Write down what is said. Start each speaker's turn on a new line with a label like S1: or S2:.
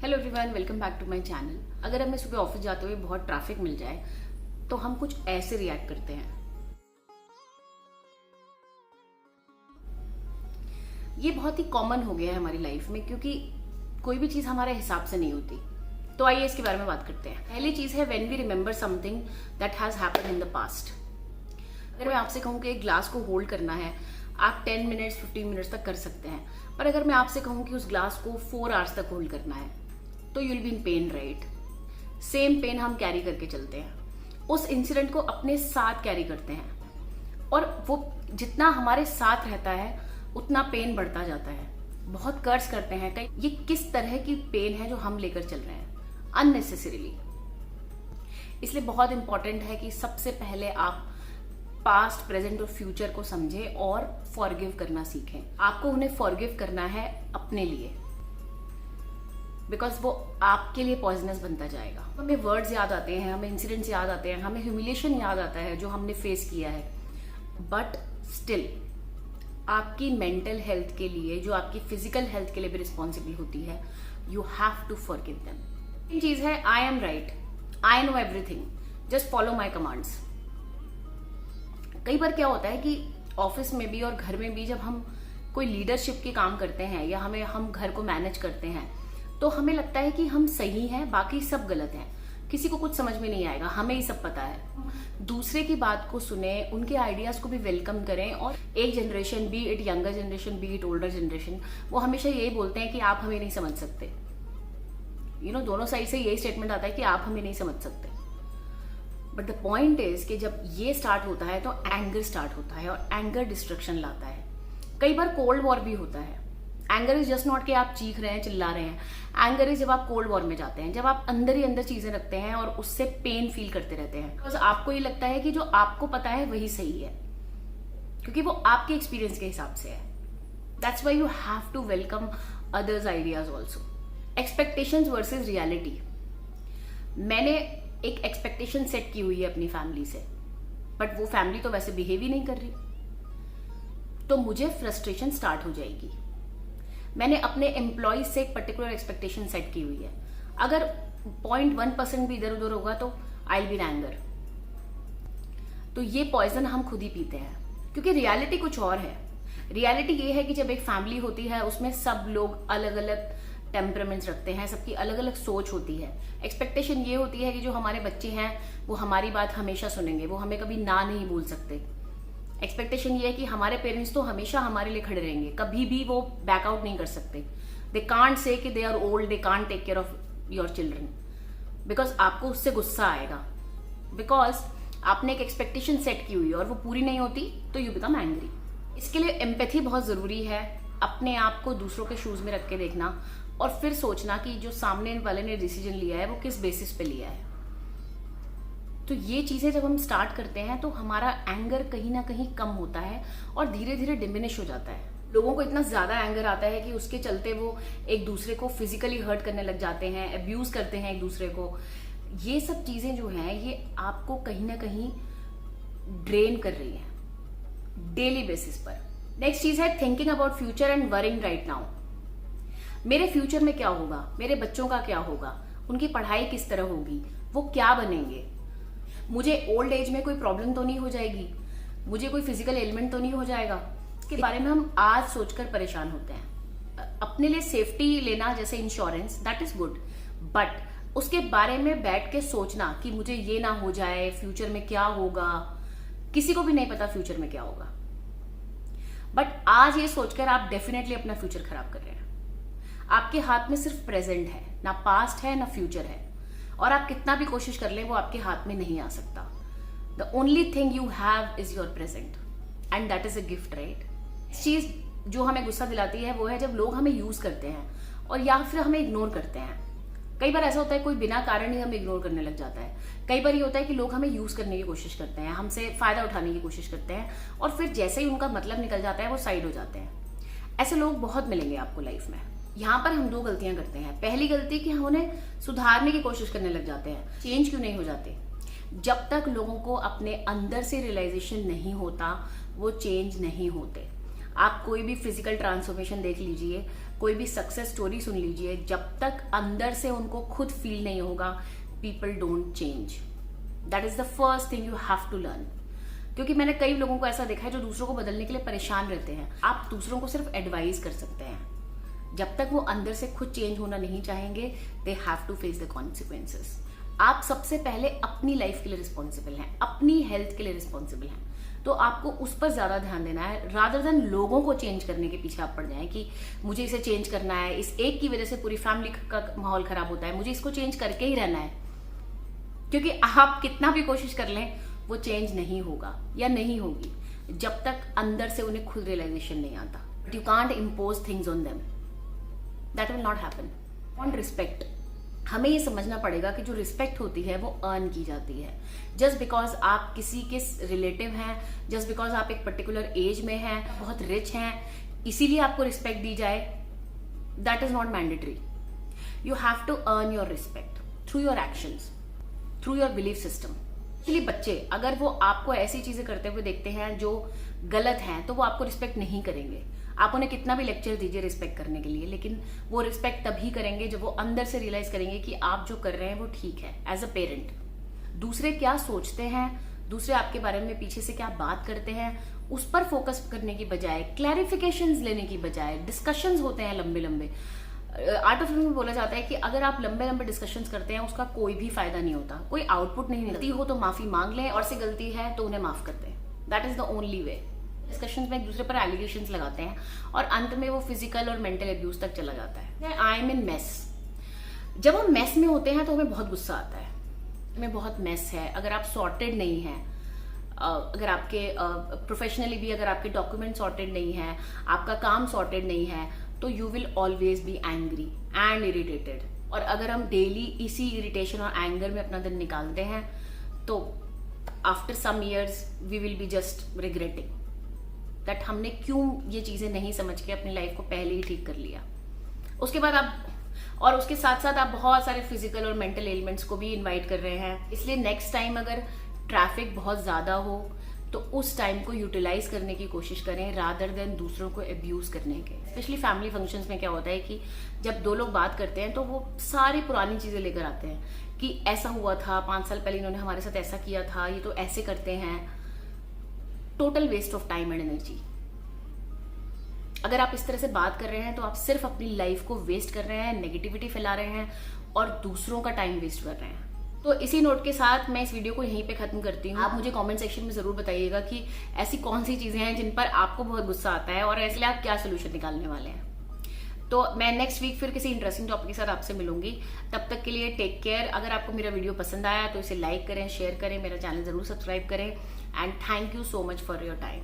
S1: Hello everyone, welcome back to my channel. अगर हमें सुबह ऑफिस जाते हुए बहुत ट्रैफिक मिल जाए तो हम कुछ ऐसे रिएक्ट करते हैं। ये बहुत ही कॉमन हो गया है हमारी लाइफ में, क्योंकि कोई भी चीज हमारे हिसाब से नहीं होती। तो आइए इसके बारे में बात करते हैं। पहली चीज है when we remember something that has happened in the past. अगर मैं आपसे कहूँ कि एक ग्लास को होल्ड करना है, आप 10 मिनट्स 15 मिनट्स तक कर सकते हैं। पर अगर मैं आपसे कहूँ कि उस ग्लास को 4 आवर्स तक होल्ड करना है, तो you will be in pain, right? Same pain हम कैरी करके चलते हैं, उस इंसिडेंट को अपने साथ कैरी करते हैं, और वो जितना हमारे साथ रहता है उतना पेन बढ़ता जाता है। बहुत कर्ज करते हैं कई, ये किस तरह की पेन है जो हम लेकर चल रहे हैं अननेसेसरीली। इसलिए बहुत इंपॉर्टेंट है कि सबसे पहले आप पास्ट, प्रेजेंट और फ्यूचर को समझें और फॉरगिव करना सीखें। आपको उन्हें फॉरगिव करना है अपने लिए, बिकॉज वो आपके लिए पॉइजनस बनता जाएगा। हमें वर्ड्स याद आते हैं, हमें इंसिडेंट्स याद आते हैं, हमें ह्यूमिलिएशन याद आता है जो हमने फेस किया है, बट स्टिल आपकी मेंटल हेल्थ के लिए, जो आपकी फिजिकल हेल्थ के लिए भी रिस्पॉन्सिबल होती है, you have to forgive them. एक चीज है, I am right, I know everything, just follow my commands. कई बार क्या होता है कि ऑफिस में भी और घर में भी जब हम कोई लीडरशिप के काम करते हैं या हम घर को मैनेज करते हैं, तो हमें लगता है कि हम सही हैं, बाकी सब गलत हैं, किसी को कुछ समझ में नहीं आएगा, हमें ही सब पता है। दूसरे की बात को सुने, उनके आइडियाज को भी वेलकम करें। और एक generation, B it younger generation, B it older generation, वो हमेशा यही बोलते हैं कि आप हमें नहीं समझ सकते। दोनों साइड से यही स्टेटमेंट आता है कि आप हमें नहीं समझ सकते। बट द पॉइंट इज कि जब ये स्टार्ट होता है तो एंगर स्टार्ट होता है, और एंगर डिस्ट्रक्शन लाता है। कई बार कोल्ड वॉर भी होता है। एंगर इज जस्ट नॉट कि आप चीख रहे हैं, चिल्ला रहे हैं। एंगर इज जब आप कोल्ड वॉर में जाते हैं, जब आप अंदर ही अंदर चीजें रखते हैं और उससे पेन फील करते रहते हैं, बिकॉज आपको ये लगता है कि जो आपको पता है वही सही है, क्योंकि वो आपके एक्सपीरियंस के हिसाब से है। That's why you have to welcome others ideas also. Expectations versus reality. मैंने एक एक्सपेक्टेशन सेट की हुई है अपनी फैमिली से, बट वो फैमिली तो वैसे बिहेव ही नहीं कर रही, तो मुझे फ्रस्ट्रेशन स्टार्ट हो जाएगी। मैंने अपने एम्प्लॉयज से एक पर्टिकुलर एक्सपेक्टेशन सेट की हुई है, अगर 0.1% भी इधर उधर होगा तो आई विल बी एंगर। तो ये पॉइजन हम खुद ही पीते हैं, क्योंकि रियलिटी कुछ और है। रियलिटी ये है कि जब एक फैमिली होती है, उसमें सब लोग अलग अलग टेम्परामेंट्स रखते हैं, सबकी अलग अलग सोच होती है। एक्सपेक्टेशन ये होती है कि जो हमारे बच्चे हैं वो हमारी बात हमेशा सुनेंगे, वो हमें कभी ना नहीं बोल सकते। एक्सपेक्टेशन ये है कि हमारे पेरेंट्स तो हमेशा हमारे लिए खड़े रहेंगे, कभी भी वो बैकआउट नहीं कर सकते। दे कांट से कि they are old, they can't take care of your children, because आपको उससे गुस्सा आएगा, बिकॉज आपने एक एक्सपेक्टेशन सेट की हुई और वो पूरी नहीं होती, तो यू बिकम एंग्री। इसके लिए एम्पैथी बहुत जरूरी है, अपने आप को दूसरों के शूज में रख के देखना और फिर सोचना कि जो सामने वाले ने डिसीजन लिया है वो किस बेसिस पे लिया है। तो ये चीजें जब हम स्टार्ट करते हैं तो हमारा एंगर कहीं ना कहीं कम होता है और धीरे धीरे डिमिनिश हो जाता है। लोगों को इतना ज्यादा एंगर आता है कि उसके चलते वो एक दूसरे को फिजिकली हर्ट करने लग जाते हैं, अब्यूज करते हैं एक दूसरे को। ये सब चीजें जो हैं, ये आपको कहीं ना कहीं ड्रेन कर रही हैं डेली बेसिस पर। नेक्स्ट चीज है thinking about future and worrying right now. मेरे फ्यूचर में क्या होगा, मेरे बच्चों का क्या होगा, उनकी पढ़ाई किस तरह होगी, वो क्या बनेंगे, मुझे ओल्ड एज में कोई प्रॉब्लम तो नहीं हो जाएगी, मुझे कोई फिजिकल एलिमेंट तो नहीं हो जाएगा। इसके बारे में हम आज सोचकर परेशान होते हैं। अपने लिए सेफ्टी लेना जैसे insurance, that is good, but उसके बारे में बैठ के सोचना कि मुझे ये ना हो जाए, फ्यूचर में क्या होगा, किसी को भी नहीं पता फ्यूचर में क्या होगा। बट आज ये सोचकर आप डेफिनेटली अपना फ्यूचर खराब कर रहे हैं। आपके हाथ में सिर्फ प्रेजेंट है, ना पास्ट है ना फ्यूचर है, और आप कितना भी कोशिश कर लें वो आपके हाथ में नहीं आ सकता। The only thing you have is your present, and that is a gift, right? चीज जो हमें गुस्सा दिलाती है वो है जब लोग हमें यूज करते हैं और या फिर हमें इग्नोर करते हैं। कई बार ऐसा होता है कोई बिना कारण ही हमें इग्नोर करने लग जाता है। कई बार ये होता है कि लोग हमें यूज करने की कोशिश करते हैं, हमसे फायदा उठाने की कोशिश करते हैं, और फिर जैसे ही उनका मतलब निकल जाता है वो साइड हो जाते हैं। ऐसे लोग बहुत मिलेंगे आपको लाइफ में। यहाँ पर हम 2 गलतियां करते हैं। पहली गलती कि हम उन्हें सुधारने की कोशिश करने लग जाते हैं। चेंज क्यों नहीं हो जाते? जब तक लोगों को अपने अंदर से रियलाइजेशन नहीं होता वो चेंज नहीं होते। आप कोई भी फिजिकल ट्रांसफॉर्मेशन देख लीजिए, कोई भी सक्सेस स्टोरी सुन लीजिए, जब तक अंदर से उनको खुद फील नहीं होगा people don't change. That is the first thing you have to learn. क्योंकि मैंने कई लोगों को ऐसा देखा है जो दूसरों को बदलने के लिए परेशान रहते हैं। आप दूसरों को सिर्फ एडवाइस कर सकते हैं, जब तक वो अंदर से खुद चेंज होना नहीं चाहेंगे they have to face the consequences. आप सबसे पहले अपनी लाइफ के लिए रिस्पॉन्सिबल हैं, अपनी हेल्थ के लिए रिस्पॉन्सिबल हैं, तो आपको उस पर ज्यादा ध्यान देना है रादर देन लोगों को चेंज करने के पीछे आप पड़ जाएं कि मुझे इसे चेंज करना है, इस एक की वजह से पूरी फैमिली का माहौल खराब होता है, मुझे इसको चेंज करके ही रहना है। क्योंकि आप कितना भी कोशिश कर लें वो चेंज नहीं होगा या नहीं होगी जब तक अंदर से उन्हें खुद रियलाइजेशन नहीं आता। But you can't impose things on them, that will not happen. On respect, हमें ये समझना पड़ेगा कि जो रिस्पेक्ट होती है वो अर्न की जाती है। जस्ट बिकॉज आप किसी के रिलेटिव हैं, जस्ट बिकॉज आप एक पर्टिकुलर एज में हैं, बहुत रिच हैं, इसीलिए आपको रिस्पेक्ट दी जाए, that is not mandatory. You have to earn your respect through your actions, through your belief system. इसलिए बच्चे अगर वो आपको ऐसी चीजें करते हुए देखते हैं जो गलत हैं तो वो आपको रिस्पेक्ट नहीं करेंगे। आप उन्हें कितना भी लेक्चर दीजिए रिस्पेक्ट करने के लिए, लेकिन वो रिस्पेक्ट तभी करेंगे जब वो अंदर से रियलाइज करेंगे कि आप जो कर रहे हैं वो ठीक है। एज अ पेरेंट दूसरे क्या सोचते हैं, दूसरे आपके बारे में पीछे से क्या बात करते हैं, उस पर फोकस करने की बजाय, क्लैरिफिकेशंस लेने की बजाय, डिस्कशंस होते हैं लंबे लंबे। आर्ट ऑफ लिविंग में बोला जाता है कि अगर आप लंबे लंबे डिस्कशंस करते हैं उसका कोई भी फायदा नहीं होता, कोई आउटपुट नहीं निकलती। हो तो माफी मांग लें और से गलती है तो उन्हें माफ कर दें, that is the only way. Discussions में एक दूसरे पर एलिगेशंस लगाते हैं और अंत में वो फिजिकल और मेंटल अब्यूज तक चला जाता है। I M in mess. जब हम मेस में होते हैं तो हमें बहुत गुस्सा आता है, हमें बहुत मेस है। अगर आप सॉर्टेड नहीं हैं, अगर आपके प्रोफेशनली भी अगर आपके डॉक्यूमेंट सॉर्टेड नहीं है, आपका काम सॉर्टेड नहीं है, तो you will always be angry and irritated. और अगर हम डेली इसी इरिटेशन और एंगर में अपना दिन निकालते हैं तो after some years we will be just regretting that हमने क्यों ये चीजें नहीं समझ के अपनी लाइफ को पहले ही ठीक कर लिया। उसके बाद आप, और उसके साथ साथ आप बहुत सारे फिजिकल और मेंटल एलिमेंट्स को भी इनवाइट कर रहे हैं। इसलिए नेक्स्ट टाइम अगर ट्रैफिक बहुत ज्यादा हो तो उस टाइम को यूटिलाइज करने की कोशिश करें रादर देन दूसरों को अब्यूज करने के। स्पेशली फैमिली फंक्शंस में क्या होता है कि जब दो लोग बात करते हैं तो वो सारी पुरानी चीजें लेकर आते हैं कि ऐसा हुआ था 5 साल पहले, इन्होंने हमारे साथ ऐसा किया था, ये तो ऐसे करते हैं। Total waste of time and energy. अगर आप इस तरह से बात कर रहे हैं तो आप सिर्फ अपनी लाइफ को वेस्ट कर रहे हैं, नेगेटिविटी फैला रहे हैं और दूसरों का टाइम वेस्ट कर रहे हैं। तो इसी नोट के साथ मैं इस वीडियो को यहीं पे खत्म करती हूँ। आप मुझे कमेंट सेक्शन में जरूर बताइएगा कि ऐसी कौन सी चीजें हैं जिन पर आपको बहुत गुस्सा आता है और इसलिए आप क्या सोल्यूशन निकालने वाले हैं। तो मैं नेक्स्ट वीक फिर किसी इंटरेस्टिंग टॉपिक के साथ आपसे मिलूंगी। तब तक के लिए टेक केयर। अगर आपको मेरा वीडियो पसंद आया तो इसे लाइक करें, शेयर करें, मेरा चैनल जरूर सब्सक्राइब करें and thank you so much for your time.